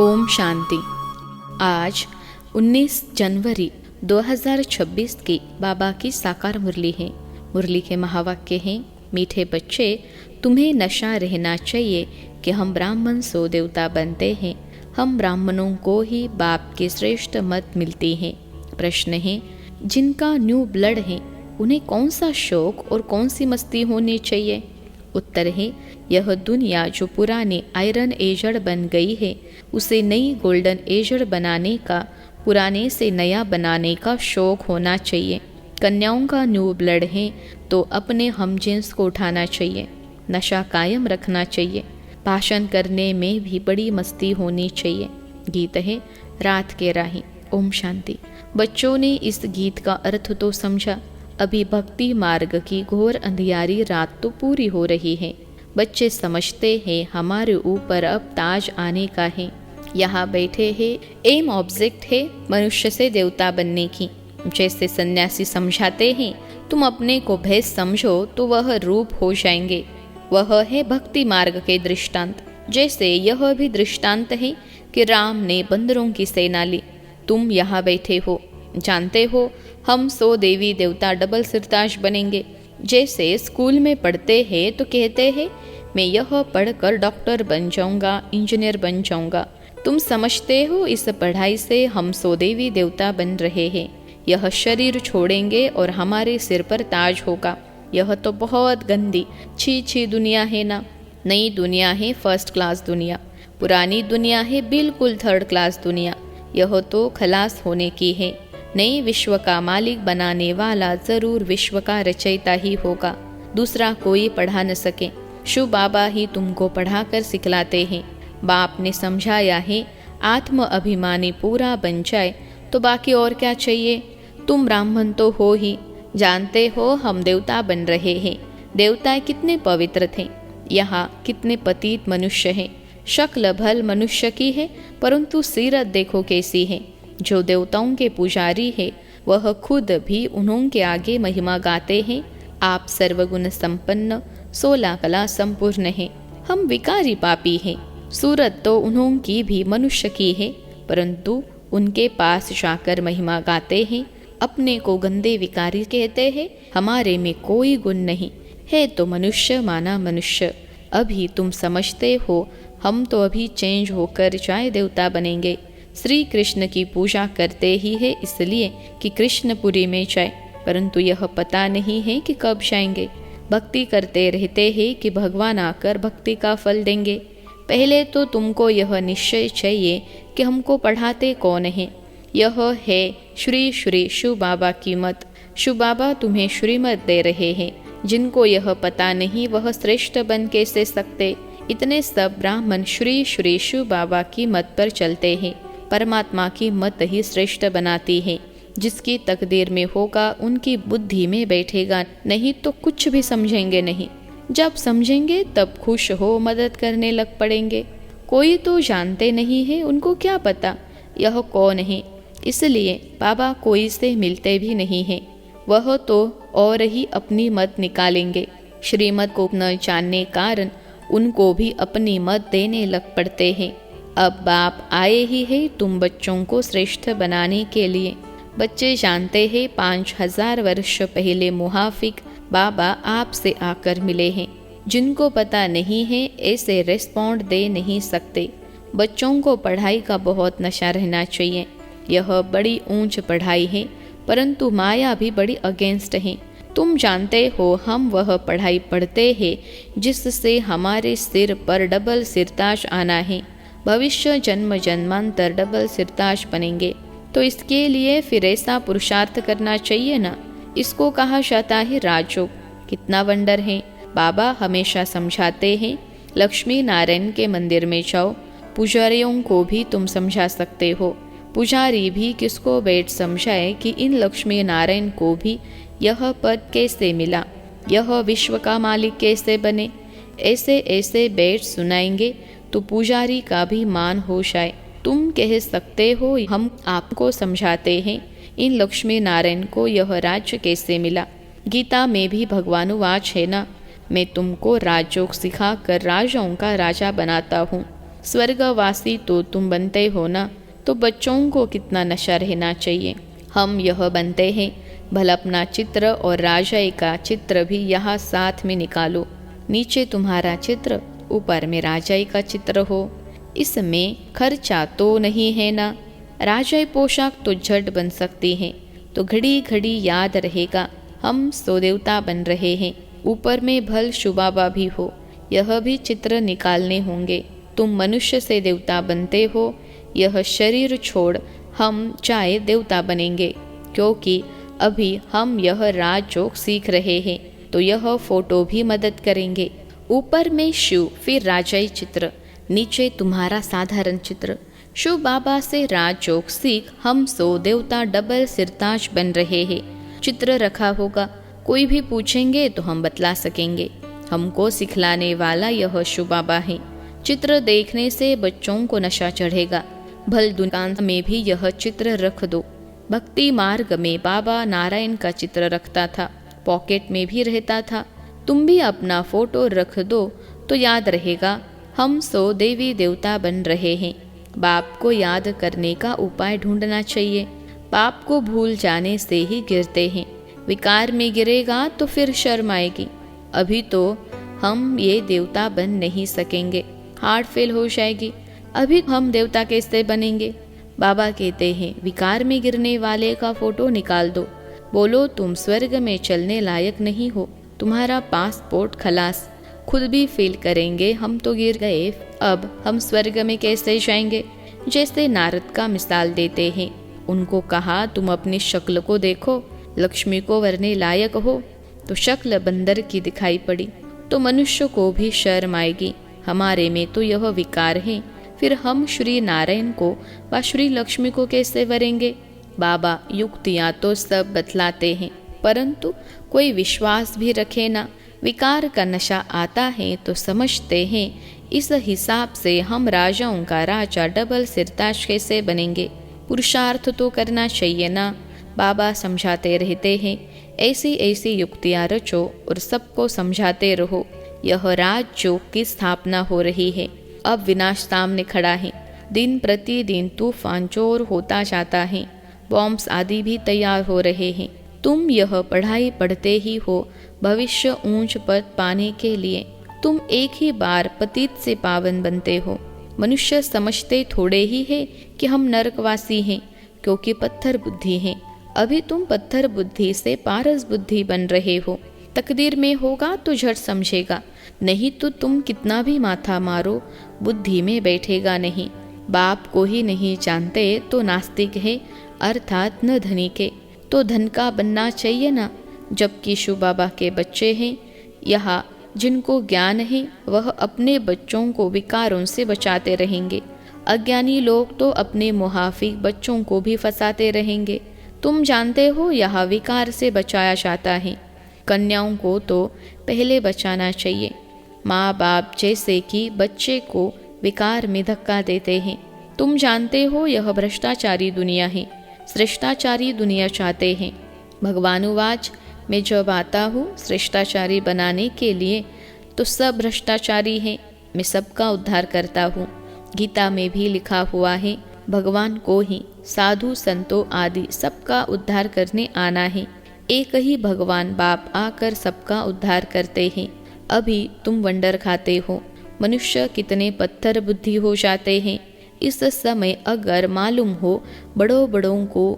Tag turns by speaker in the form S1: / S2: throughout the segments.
S1: ओम शांति। आज 19 जनवरी 2026 की बाबा की साकार मुरली है। मुरली के महावाक्य हैं, मीठे बच्चे, तुम्हें नशा रहना चाहिए कि हम ब्राह्मण सो देवता बनते हैं। हम ब्राह्मणों को ही बाप की श्रेष्ठ मत मिलती है। प्रश्न है, जिनका न्यू ब्लड है उन्हें कौन सा शौक और कौन सी मस्ती होनी चाहिए? उत्तर है, यह दुनिया जो पुरानी आयरन एजड बन गई है उसे नई गोल्डन एजड बनाने का, पुराने से नया बनाने का शौक होना चाहिए। कन्याओं का न्यू ब्लड है तो अपने हमजिन्स को उठाना चाहिए, नशा कायम रखना चाहिए। भाषण करने में भी बड़ी मस्ती होनी चाहिए। गीत है रात के राही। ओम शांति। बच्चों ने इस गीत का अर्थ तो समझा। अभी भक्ति मार्ग की घोर अंधियारी रात तो पूरी हो रही है। बच्चे समझते हैं हमारे ऊपर अब ताज आने का है। यहाँ बैठे हैं, एम ऑब्जेक्ट है मनुष्य से देवता बनने की। जैसे सन्यासी समझाते हैं, तुम अपने को भेद समझो तो वह रूप हो जाएंगे। वह है भक्ति मार्ग के दृष्टांत। जैसे यह भी दृष्टांत है कि राम ने बंदरों की सेना ली। तुम यहाँ बैठे हो, जानते हो हम 100 देवी देवता डबल सिरताज बनेंगे। जैसे स्कूल में पढ़ते हैं तो कहते हैं मैं यह पढ़कर डॉक्टर बन जाऊंगा, इंजीनियर बन जाऊंगा। तुम समझते हो इस पढ़ाई से हम 100 देवी देवता बन रहे हैं। यह शरीर छोड़ेंगे और हमारे सिर पर ताज होगा। यह तो बहुत गंदी छी दुनिया है ना। नई दुनिया है फर्स्ट क्लास दुनिया, पुरानी दुनिया है बिल्कुल थर्ड क्लास दुनिया। यह तो खलास होने की है। नए विश्व का मालिक बनाने वाला जरूर विश्व का रचयिता ही होगा, दूसरा कोई पढ़ा न सके। शिव बाबा ही तुमको पढ़ाकर सिखलाते हैं। बाप ने समझाया है, आत्म अभिमानी पूरा बन जाए तो बाकी और क्या चाहिए। तुम ब्राह्मण तो हो ही, जानते हो हम देवता बन रहे हैं। देवता कितने पवित्र थे, यहाँ कितने पतित मनुष्य हैं। शक्ल भल मनुष्य की है परंतु सीरत देखो कैसी है। जो देवताओं के पुजारी है वह खुद भी उन्हों के आगे महिमा गाते हैं। आप सर्वगुण संपन्न 16 कला संपूर्ण है। हम विकारी पापी हैं। सूरत तो उन्हों की भी मनुष्य की है परंतु उनके पास जाकर महिमा गाते हैं। अपने को गंदे विकारी कहते हैं। हमारे में कोई गुण नहीं है तो मनुष्य माना मनुष्य। अभी तुम समझते हो हम तो अभी चेंज होकर चाहे देवता बनेंगे। श्री कृष्ण की पूजा करते ही है इसलिए कि कृष्णपुरी में जाए, परंतु यह पता नहीं है कि कब जाएंगे। भक्ति करते रहते हैं कि भगवान आकर भक्ति का फल देंगे। पहले तो तुमको यह निश्चय चाहिए कि हमको पढ़ाते कौन है। यह है श्री श्री शिव बाबा की मत। शिव बाबा तुम्हें श्रीमत दे रहे हैं। जिनको यह पता नहीं वह श्रेष्ठ बन कैसे सकते। इतने सब ब्राह्मण श्री श्री शिव बाबा की मत पर चलते हैं। परमात्मा की मत ही श्रेष्ठ बनाती है। जिसकी तकदीर में होगा उनकी बुद्धि में बैठेगा, नहीं तो कुछ भी समझेंगे नहीं। जब समझेंगे तब खुश हो मदद करने लग पड़ेंगे। कोई तो जानते नहीं है, उनको क्या पता यह कौन है। इसलिए बाबा कोई से मिलते भी नहीं हैं। वह तो और ही अपनी मत निकालेंगे। श्रीमत को न जानने कारण उनको भी अपनी मत देने लग पड़ते हैं। अब बाप आए ही है तुम बच्चों को श्रेष्ठ बनाने के लिए। बच्चे जानते हैं 5000 वर्ष पहले मुहाफिक बाबा आपसे आकर मिले हैं। जिनको पता नहीं है ऐसे रेस्पॉन्ड दे नहीं सकते। बच्चों को पढ़ाई का बहुत नशा रहना चाहिए। यह बड़ी ऊंच पढ़ाई है परंतु माया भी बड़ी अगेंस्ट है। तुम जानते हो हम वह पढ़ाई पढ़ते हैं जिससे हमारे सिर पर डबल सिरताज आना है। भविष्य जन्म जन्मांतर डबल सिरताज बनेंगे तो इसके लिए फिर ऐसा पुरुषार्थ करना चाहिए ना। इसको कहा जाता है राजयोग। कितना वंडर है। बाबा हमेशा समझाते हैं, लक्ष्मी नारायण के मंदिर में जाओ। पुजारियों को भी तुम समझा सकते हो। पुजारी भी किसको बैठ समझाए कि इन लक्ष्मी नारायण को भी यह पद कैसे मिला, यह विश्व का मालिक कैसे बने। ऐसे ऐसे बैठ सुनाएंगे तो पुजारी का भी मान हो जाए। तुम कह सकते हो हम आपको समझाते हैं इन लक्ष्मी नारायण को यह राज्य कैसे मिला। गीता में भी भगवानुवाच है ना, मैं तुमको राजयोग सिखा कर राजाओं का राजा बनाता हूँ। स्वर्गवासी तो तुम बनते हो ना, तो बच्चों को कितना नशा रहना चाहिए। हम यह बनते हैं, भला अपना चित्र और राजाई का चित्र भी यहाँ साथ में निकालो। नीचे तुम्हारा चित्र, ऊपर में राजाई का चित्र हो। इसमें खर्चा तो नहीं है ना। राजाई पोशाक तो झट बन सकती है, तो घड़ी घड़ी याद रहेगा हम सो देवता बन रहे हैं। ऊपर में भल शुबाबा भी हो, यह भी चित्र निकालने होंगे। तुम मनुष्य से देवता बनते हो, यह शरीर छोड़ हम चाहे देवता बनेंगे, क्योंकि अभी हम यह राजयोग सीख रहे हैं, तो यह फोटो भी मदद करेंगे। ऊपर में शिव, फिर राजाई चित्र, नीचे तुम्हारा साधारण चित्र। शिव बाबा से राजयोग सीख हम सो देवता डबल सिरताज बन रहे हैं। चित्र रखा होगा, कोई भी पूछेंगे तो हम बतला सकेंगे। हमको सिखलाने वाला यह शिव बाबा है। चित्र देखने से बच्चों को नशा चढ़ेगा। भल दुकान में भी यह चित्र रख दो। भक्ति मार्ग में बाबा नारायण का चित्र रखता था, पॉकेट में भी रहता था। तुम भी अपना फोटो रख दो तो याद रहेगा हम सो देवी देवता बन रहे हैं। बाप को याद करने का उपाय ढूंढना चाहिए। पाप को भूल जाने से ही गिरते हैं। विकार में गिरेगा तो फिर शर्म आएगी। अभी तो हम ये देवता बन नहीं सकेंगे, हार्ट फेल हो जाएगी। अभी हम देवता कैसे बनेंगे। बाबा कहते हैं विकार में गिरने वाले का फोटो निकाल दो, बोलो तुम स्वर्ग में चलने लायक नहीं हो, तुम्हारा पासपोर्ट खलास। खुद भी फील करेंगे हम तो गिर गए, अब हम स्वर्ग में कैसे जाएंगे। जैसे नारद का मिसाल देते हैं, उनको कहा तुम अपनी शक्ल को देखो, लक्ष्मी को वरने लायक हो, तो शक्ल बंदर की दिखाई पड़ी। तो मनुष्य को भी शर्म आएगी, हमारे में तो यह विकार है, फिर हम श्री नारायण को व श्री लक्ष्मी को कैसे वरेंगे। बाबा युक्तियाँ तो सब बतलाते हैं, परंतु कोई विश्वास भी रखे ना। विकार का नशा आता है तो समझते हैं इस हिसाब से हम राजाओं का राजा डबल सिरताज कैसे बनेंगे। पुरुषार्थ तो करना चाहिए ना। बाबा समझाते रहते हैं, ऐसी ऐसी युक्तियाँ रचो और सबको समझाते रहो। यह राजयोग की स्थापना हो रही है। अब विनाश सामने खड़ा है। दिन प्रतिदिन तूफान जोर होता जाता है। बॉम्ब्स आदि भी तैयार हो रहे हैं। तुम यह पढ़ाई पढ़ते ही हो भविष्य ऊंच पद पाने के लिए। तुम एक ही बार पतित से पावन बनते हो। मनुष्य समझते थोड़े ही है कि हम नरकवासी हैं, क्योंकि पत्थर बुद्धि है। अभी तुम पत्थर बुद्धि से पारस बुद्धि बन रहे हो। तकदीर में होगा तो झट समझेगा, नहीं तो तुम कितना भी माथा मारो बुद्धि में बैठेगा नहीं। बाप को ही नहीं जानते तो नास्तिक है, अर्थात न धनी के। तो धन का बनना चाहिए ना। जबकि शिव बाबा के बच्चे हैं यहाँ, जिनको ज्ञान है वह अपने बच्चों को विकारों से बचाते रहेंगे। अज्ञानी लोग तो अपने मुहाफिक बच्चों को भी फंसाते रहेंगे। तुम जानते हो यहाँ विकार से बचाया जाता है। कन्याओं को तो पहले बचाना चाहिए। माँ बाप जैसे कि बच्चे को विकार में धक्का देते हैं। तुम जानते हो यह भ्रष्टाचारी दुनिया है। श्रेष्ठाचारी दुनिया चाहते हैं। भगवानुवाच, मैं जब आता हूँ श्रेष्ठाचारी बनाने के लिए तो सब भ्रष्टाचारी हैं, मैं सबका उद्धार करता हूँ। गीता में भी लिखा हुआ है भगवान को ही साधु संतों आदि सबका उद्धार करने आना है। एक ही भगवान बाप आकर सबका उद्धार करते हैं। अभी तुम वंडर खाते हो, मनुष्य कितने पत्थर बुद्धि हो जाते हैं। इस समय अगर मालूम हो बड़ों बड़ों को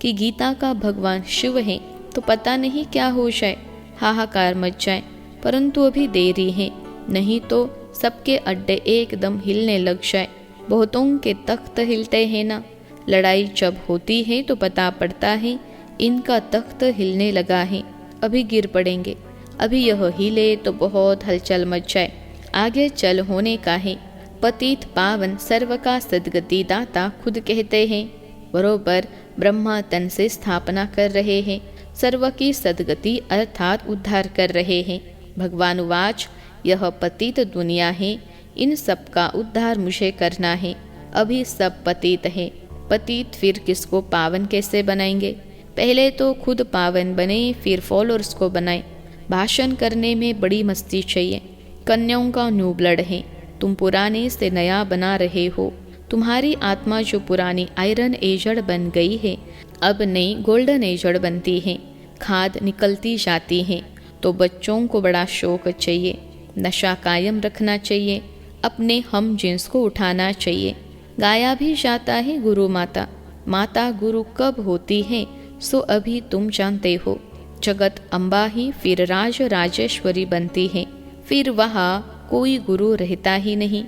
S1: कि गीता का भगवान शिव है तो पता नहीं क्या हो जाए, हाहाकार मच जाए। परंतु अभी देरी है, नहीं तो सबके अड्डे एकदम हिलने लग जाए। बहुतों के तख्त हिलते हैं ना। लड़ाई जब होती है तो पता पड़ता है इनका तख्त हिलने लगा है, अभी गिर पड़ेंगे। अभी यह हिले तो बहुत हलचल मच जाए, आगे चल होने का है। पतित पावन सर्व का सदगति दाता खुद कहते हैं। बरोबर ब्रह्मा तन से स्थापना कर रहे हैं, सर्व की सदगति अर्थात उद्धार कर रहे हैं। भगवान वाच, यह पतित दुनिया है, इन सब का उद्धार मुझे करना है। अभी सब पतित है, पतित फिर किसको पावन कैसे बनाएंगे। पहले तो खुद पावन बने, फिर फॉलोअर्स को बनाए। भाषण करने में बड़ी मस्ती चाहिए। कन्याओं का न्यू ब्लड है, तुम पुराने से नया बना रहे हो। तुम्हारी आत्मा जो पुरानी आयरन एजड़ बन गई है, अब नई गोल्डन एजड़ बनती है। खाद निकलती जाती है। तो बच्चों को बड़ा शौक चाहिए, नशा कायम रखना चाहिए, अपने हम जिन्स को उठाना चाहिए। गाया भी जाता है गुरु माता, माता गुरु कब होती है सो अभी तुम जानते हो। जगत अम्बा ही फिर राज राजेश्वरी बनती है, फिर वहाँ कोई गुरु रहता ही नहीं।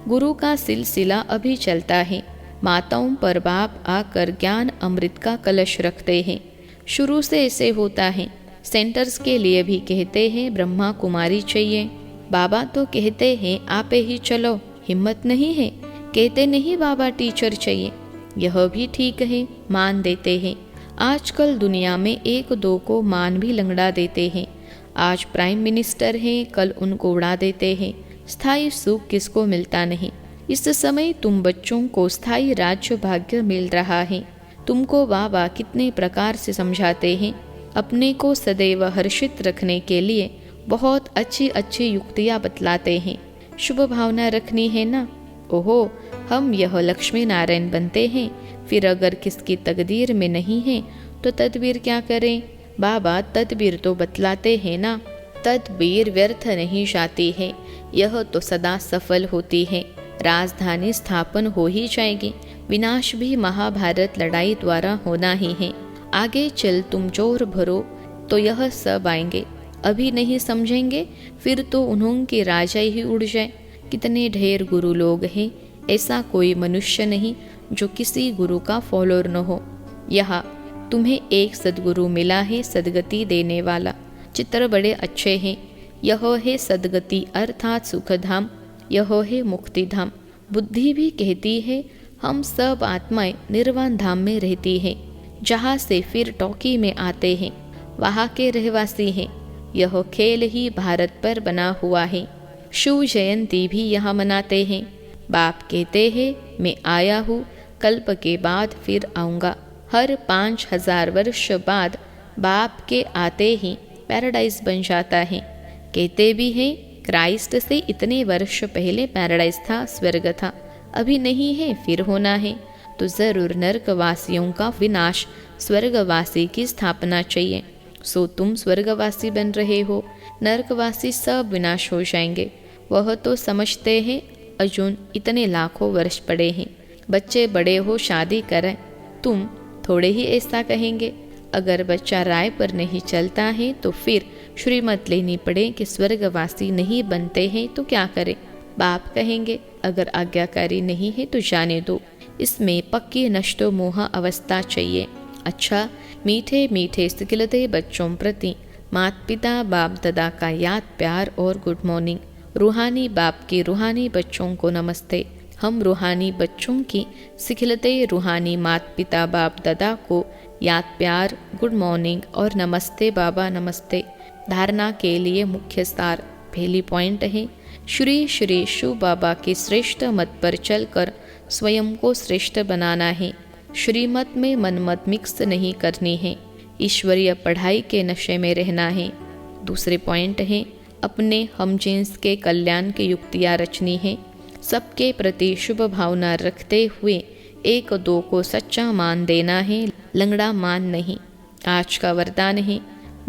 S1: गुरु का सिलसिला अभी चलता है। माताओं पर बाप आकर ज्ञान अमृत का कलश रखते हैं। शुरू से ऐसे होता है। सेंटर्स के लिए भी कहते हैं ब्रह्मा कुमारी चाहिए। बाबा तो कहते हैं आपे ही चलो, हिम्मत नहीं है। कहते नहीं बाबा टीचर चाहिए। यह भी ठीक है, मान देते हैं। आजकल दुनिया में एक दो को मान भी लंगड़ा देते हैं। आज प्राइम मिनिस्टर हैं, कल उनको उड़ा देते हैं। स्थायी सुख किसको मिलता नहीं। इस समय तुम बच्चों को स्थायी राज्य भाग्य मिल रहा है। तुमको बाबा कितने प्रकार से समझाते हैं। अपने को सदैव हर्षित रखने के लिए बहुत अच्छी अच्छी युक्तियाँ बतलाते हैं। शुभ भावना रखनी है ना। ओहो, हम यह लक्ष्मी नारायण बनते हैं, फिर अगर किसकी तकदीर में नहीं है तो तदबीर क्या करें। बाबा तदबीर तो बतलाते हैं ना। तदबीर व्यर्थ नहीं जाती है, यह तो सदा सफल होती है। राजधानी स्थापन हो ही जाएगी। विनाश भी महाभारत लड़ाई द्वारा होना ही है। आगे चल तुम जोर भरो तो यह सब आएंगे। अभी नहीं समझेंगे फिर तो उन्होंने राजा ही उड़ जाए। कितने ढेर गुरु लोग हैं, ऐसा कोई मनुष्य नहीं जो किसी गुरु का फॉलोअर न हो। यहाँ तुम्हें एक सदगुरु मिला है, सदगति देने वाला। चित्र बड़े अच्छे हैं। यह है सदगति अर्थात सुखधाम, यह है मुक्तिधाम। बुद्धि भी कहती है हम सब आत्माएं निर्वाण धाम में रहती हैं, जहाँ से फिर टॉकी में आते हैं, वहाँ के रहवासी हैं। यह खेल ही भारत पर बना हुआ है। शिव जयंती भी यहाँ मनाते हैं। बाप कहते हैं मैं आया हूँ, कल्प के बाद फिर आऊँगा। हर 5000 वर्ष बाद बाप के आते ही पैराडाइज बन जाता है। कहते भी हैं क्राइस्ट से इतने वर्ष पहले पैराडाइज था, स्वर्ग था, अभी नहीं है फिर होना है। तो ज़रूर नरकवासियों का विनाश, स्वर्गवासी की स्थापना चाहिए। सो तुम स्वर्गवासी बन रहे हो, नरकवासी सब विनाश हो जाएंगे। वह तो समझते हैं अर्जुन इतने लाखों वर्ष पड़े हैं, बच्चे बड़े हो शादी करें। तुम थोड़े ही ऐसा कहेंगे। अगर बच्चा राय पर नहीं चलता है तो फिर श्रीमत लेनी पड़े कि स्वर्गवासी नहीं बनते हैं तो क्या करें। बाप कहेंगे अगर आज्ञाकारी नहीं है तो जाने दो, इसमें पक्की नष्टो मोह अवस्था चाहिए। अच्छा, मीठे मीठे सिखलते बच्चों प्रति माता पिता बाप दादा का याद प्यार और गुड मॉर्निंग। रूहानी बाप के रूहानी बच्चों को नमस्ते। हम रूहानी बच्चों की सिखलते रूहानी माता पिता बाप दादा को याद प्यार, गुड मॉर्निंग और नमस्ते बाबा नमस्ते। धारणा के लिए मुख्य सार पहली पॉइंट है श्री श्री शिव बाबा के श्रेष्ठ मत पर चलकर स्वयं को श्रेष्ठ बनाना है। श्रीमत में मनमत मिक्स नहीं करनी है। ईश्वरीय पढ़ाई के नशे में रहना है। दूसरे पॉइंट है अपने हमजिन्स के कल्याण की युक्तियाँ रचनी है। सबके प्रति शुभ भावना रखते हुए एक दो को सच्चा मान देना है, लंगड़ा मान नहीं। आज का वरदान है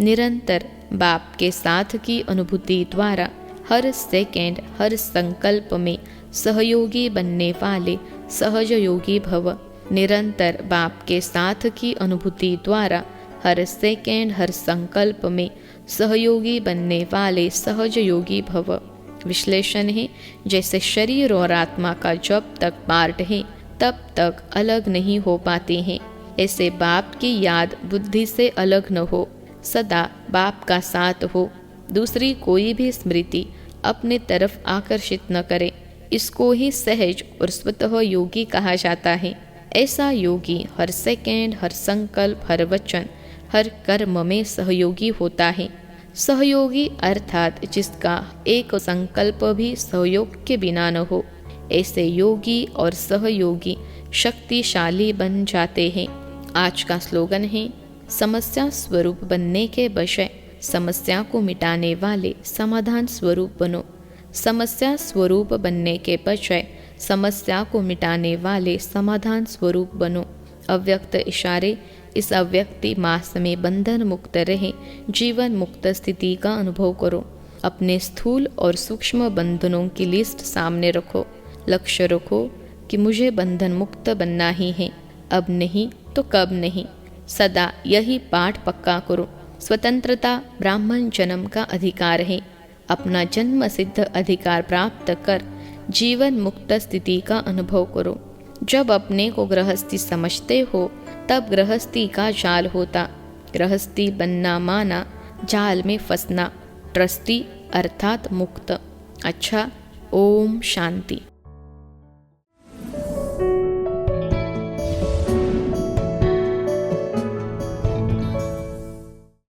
S1: निरंतर बाप के साथ की अनुभूति द्वारा हर सेकेंड हर संकल्प में सहयोगी बनने वाले सहज योगी भव। निरंतर बाप के साथ की अनुभूति द्वारा हर सेकेंड हर संकल्प में सहयोगी बनने वाले सहज योगी भव। विश्लेषण है जैसे शरीर और आत्मा का जब तक पार्ट है तब तक अलग नहीं हो पाती हैं, ऐसे बाप की याद बुद्धि से अलग न हो, सदा बाप का साथ हो। दूसरी कोई भी स्मृति अपने तरफ आकर्षित न करे। इसको ही सहज और स्वतः योगी कहा जाता है। ऐसा योगी हर सेकेंड हर संकल्प हर वचन हर कर्म में सहयोगी होता है। सहयोगी अर्थात जिसका एक संकल्प भी सहयोग के बिना न हो। ऐसे योगी और सहयोगी शक्तिशाली बन जाते हैं। आज का स्लोगन है समस्या स्वरूप बनने के बजाय समस्या को मिटाने वाले समाधान स्वरूप बनो। समस्या स्वरूप बनने के बजाय समस्या को मिटाने वाले समाधान स्वरूप बनो। अव्यक्त इशारे, इस अव्यक्ति मास में बंधन मुक्त रहे जीवन मुक्त स्थिति का अनुभव करो। अपने स्थूल और सूक्ष्म बंधनों की लिस्ट सामने रखो। लक्ष्य रखो कि मुझे बंधन मुक्त बनना ही है, अब नहीं तो कब नहीं। सदा यही पाठ पक्का करो। स्वतंत्रता ब्राह्मण जन्म का अधिकार है। अपना जन्म सिद्ध अधिकार प्राप्त कर जीवन मुक्त स्थिति का अनुभव करो। जब अपने को गृहस्थी समझते हो तब गृहस्थी का जाल होता। गृहस्थी बनना माना जाल में फंसना। ट्रस्टी अर्थात मुक्त। अच्छा, ओम शांति।